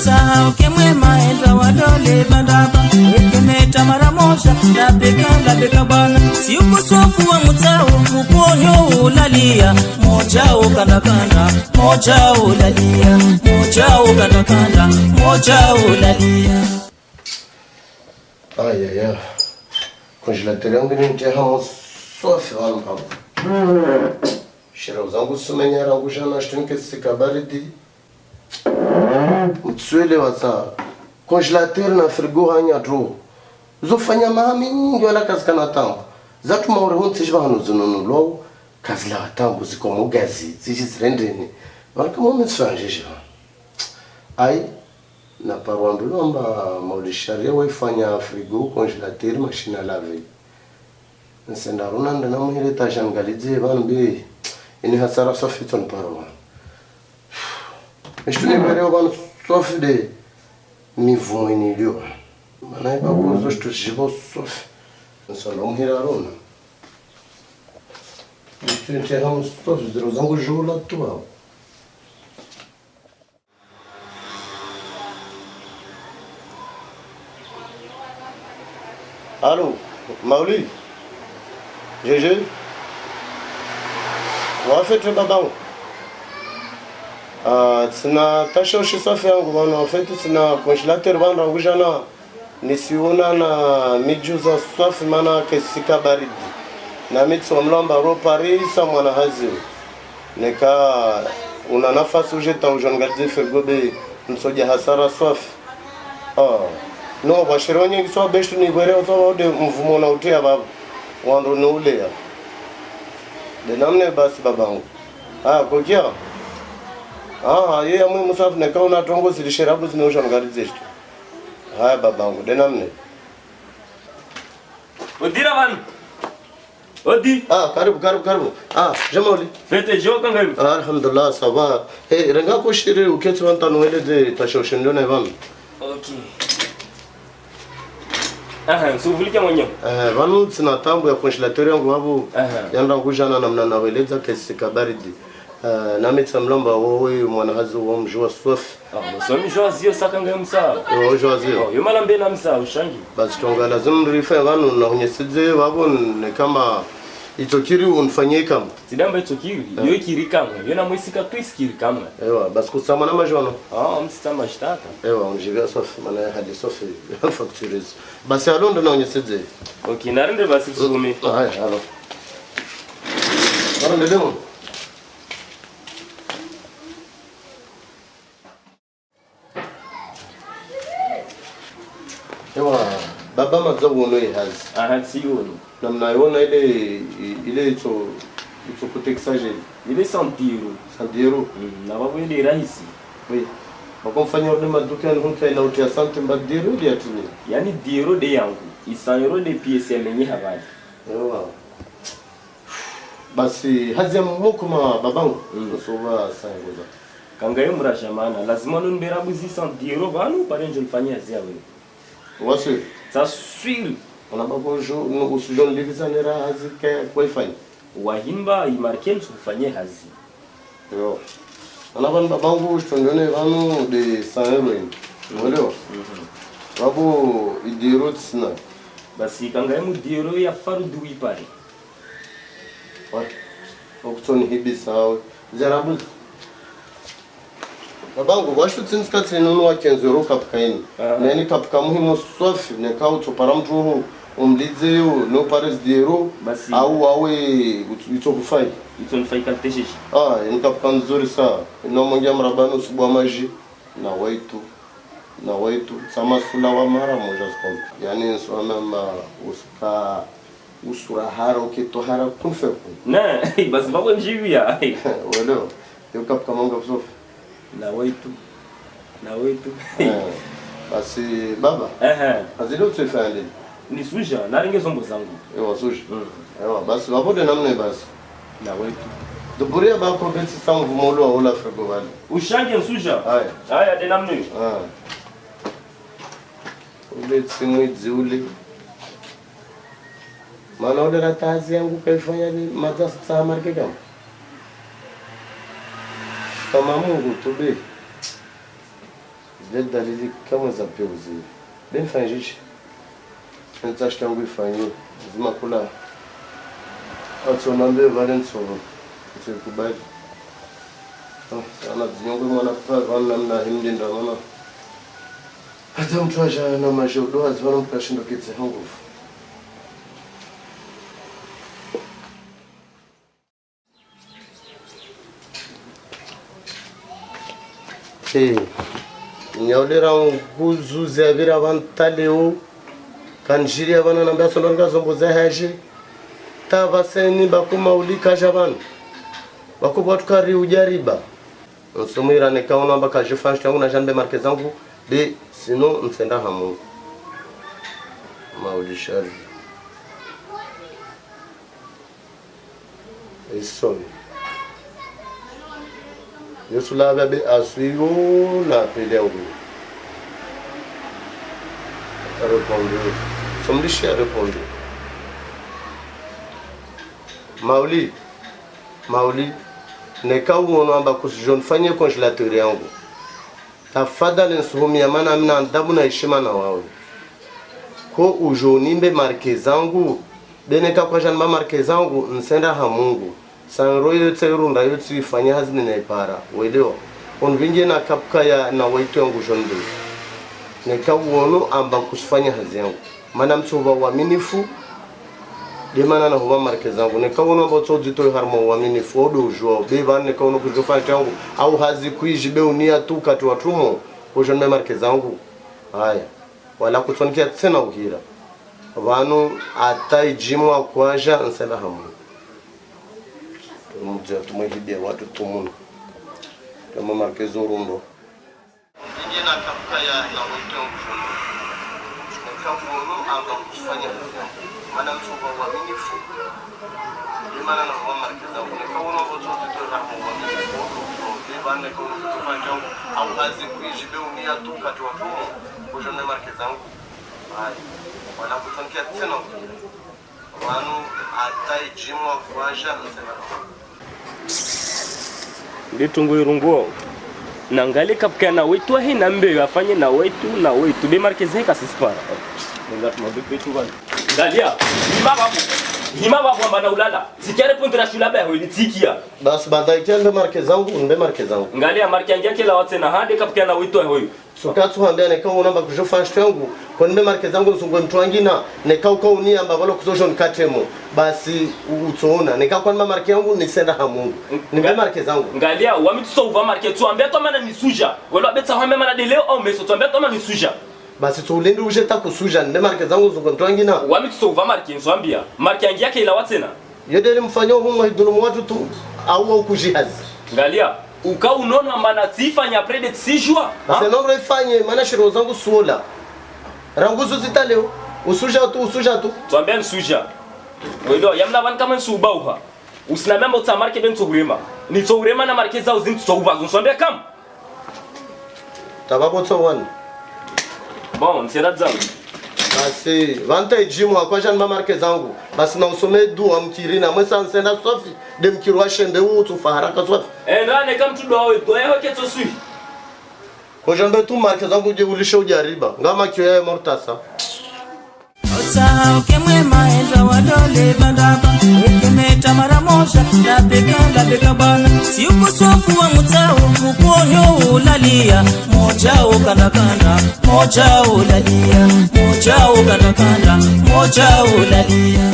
Usisahau kemwe maenda wadole bandaba Ekemeta mara moja Labeka bana Si ukosofu wa mutao Mukonyo ulalia Moja ukandakanda Moja ulalia Moja ukandakanda Moja ulalia Ai. Congelateur yangu ni mtihamo sofi wanu hapo. Shira zangu sumenyara ngujana shtunke sikabaridi. Mtswele wasa. Congelateur na frigo hanya dro. Zofanya mahami nyingi wala kazikana tambo. Zatu maure hunti shiba hanu zununu low. Kazila tambo ziko mugazi. Zishi zirendeni. Wala kama mitsfanje shiba. Ai. Na parwambi lomba maudisharia waifanya frigo, congelateur, machine à laver. Nsenda runanda na muhile tashangalidze banbi ini hasara sofi ton parwa. Mishtuni bereo ban sofi de mivu inilio. Mana iba kuzo shtujibo sofi. Nsala muhile runa. Mishtuni teham sofi zero zangu jula tuwa. Allô, Mauli? GG? En fait, babao. Sina tasho shisafi yangu bana, en fait sina congelateur bana ngujana nisiona na mijuza safi maana kesika baridi. Na mitso mlamba ro Paris sa mwana hazi. Neka una nafasi uje ta ujongazi fegobe msoja hasara safi. No, bashironye kiswa beshu ni gwere otoba de mvumo na utia babu. Wando no ulea. De namne basi babangu. Kokia. Yeye amwe musafu na kauna tongo zilisherabu zinaosha ngalize shtu. Babangu, de namne. Odira van. Odi. Karibu. Jamali. Fete joka ngami. Alhamdulillah, sawa. Hey, renga ko shire uketsu wanta noele de tashoshinyo na van. Okay. Suvulike mwenyewe. Vanu sina tambo ya congelateur yangu hapo. Yanda ngujana namna naweleza kesika baridi. Na mitsa mlomba wewe mwanahazi wa mjua sofi. So mjua zio sakanga msa. Mjua zio. Yo malambe na msa ushangi. Basi tonga lazima rife vanu na unyesize babo ni kama itokiri unfanyie kama. Sidamba itokiri. Yo ikiri kama. Yo na mwisika tu isikiri kama. Ewa basi kusama na majono. Msitama shtaka. Ewa unjivia sofi maana hadi sofi factories. Basi alondo na unyesize. Okay, narende basi kusumi. Halo. Bana ndemo. Ewa baba mazabu no ihazi. Siyono. Namna yona ile ito kuteksaje. Ile santiro. Santiro. Na babu ile rahisi. Oui. Wakomfanya ule maduka hunka ina utia sante mbadiro ile atini. Yani diro de yangu. Isanyoro de piese menye habari. Ewa. Basi hazi ya mukuma babangu. Soba sangoza. Kangaye murashamana lazima nunbera buzi santiro banu parenjo lifanyia zia wewe. Wasi. Ça suit. On a pas bonjour nous usijoni livizanera hazi kwa ifanya. Wahimba imarken sufanye hazi. Yo. Anaban babangu shondone vanu de 100 €. Umeelewa? Babu idiro tsina. Basi kangaye mu diro ya farudu ipare. What? Okton hibisa zarabu. Babangu washu tsinska tsinunu wa 15 € kapkaini. Nani kapka muhimu sofi ne kauto paramtu umlize no pares diro basi au awe itokufai itonifai kalteshishi. Ni kapka nzuri saa. Ino mongia mrabano subwa maji na waitu sama sula wa mara moja skon. Yani nsona ma usura haro kitohara kunfeku. Na basi babo njivia. Walo. Yo kapka monga sofi. Na waitu. Basi baba. Azilo tufanye. Ni suja na ringe zombo zangu. Ewa suja. Ewa basi wapode namne basi. Na waitu. Duburia ba ko beti samu vumolo wala frego wale. Ushange suja. Haya de namne. Ule tsimu dziule. Mana ule ratazi yangu kaifanya ni mazasa saa marke kama. Kama Mungu tobe. zile dalili kama za peuzi ben fanjishi nitashika nguvu fanyo zima kula atonambe valensoro kubali sana zinyangu mwana pa namna himde ndo mama hata mtu aja na majodo azwana mkashindo kitse nguvu. Nyaulera nguzuze vira vantaleo kanjiria vana nambia sononga zombo za haje tava seni bakuma ulika javan bakubwa tukari ujariba nsomira nikaona mpaka jifanshi yangu na jambe marke zangu de sino msenda hamu maulishari isoni Yesu la bebe asuigo la peleu. Répondu. Somlishi a répondu. Mauli, neka uono amba kusijon fanye congelateur yangu. Tafadhali nsumia maana mna adabu na heshima na wao. Ko ujonimbe marke zangu, deneka kwa janba marke zangu nsenda ha Mungu. Sanroyo tsirunda yotsi fanya hazini na ipara welewa onvinge na kapkaya na waitu yangu jonde neka uono amba kusifanya hazi yangu mana mtu waaminifu de mana na huwa marke zangu neka uono amba tsojito harmo waaminifu odo ujwa beba neka uono kujofanya yangu au hazi kuijibe unia tu kati watumo kujonde marke zangu haya wala kutonikia tena uhira vanu ataijimwa kwaja nsela hamu mmoja tumehibia watu tumuni kama markezo rundo ndiye na kapkaya na wito mfumo nikafuno anga kufanya maana mtu waaminifu ni maana na kwa markeza nikaona watu wote hapo waaminifu ndio bana kwa kufanya au kazi kuijibe unia tu kati wa fumo kujona markeza yangu haya wala kutangia tena wanu ataijimwa kwaja msema Litungu irunguo nangali kapka na wetu hii nambe afanye na wetu be markeze kasispara ngati mabibi tu bana ngalia hima babu mbana ulala sikere pondra shula ba holi tikia bas bandai kende marke zangu ngalia marke yake la watena hadi kapka na wetu hoyo sokatu hambia ne kawo namba kujofanshi yangu kwa nime marke zangu nsungwe mtu wangina ne kawo unia amba balo kuzojon katemo basi utoona ne kawo namba marke yangu ni senda ha Mungu nime marke zangu ngalia wamitusouva marke tu ambia to mana ni suja wala beta hame mana de leo au meso tu ambia to mana ni suja basi tulinde ujeta kusuja nime marke zangu nsungwe mtu wangina wamitusouva marke nzambia marke yangi yake ila watena yedele mfanyo humo hidunu watu tu au kujihazi ngalia uka unono ambana tifanya près de 6 jours basi nongro ifanye maana shiro zangu suola ranguzo zitaleo usuja tu tuambia nsuja wedo yamna ban kama nsubaha usina memba utamarke ben tugurema ni tugurema na marke zao zintu tsuba nsuambia kam tababo tsowan bon c'est ça basi vanta ijimu akwaja nba marke zangu basi na usome du amkirina mwesa nsenda sofi de mkirwa shende utu faharaka sofi nane kam tu dowe doye hoke to sui ko jambe tu marke zangu je ulisha ujariba ngama kiyo ya mortasa Osa kemwe maenza wadole bandaba Ekemeta maramoja la beka bana Si ukosofu wa mutao Mukonyo ulalia Moja ukandakanda Moja ulalia Moja ukandakanda Moja ulalia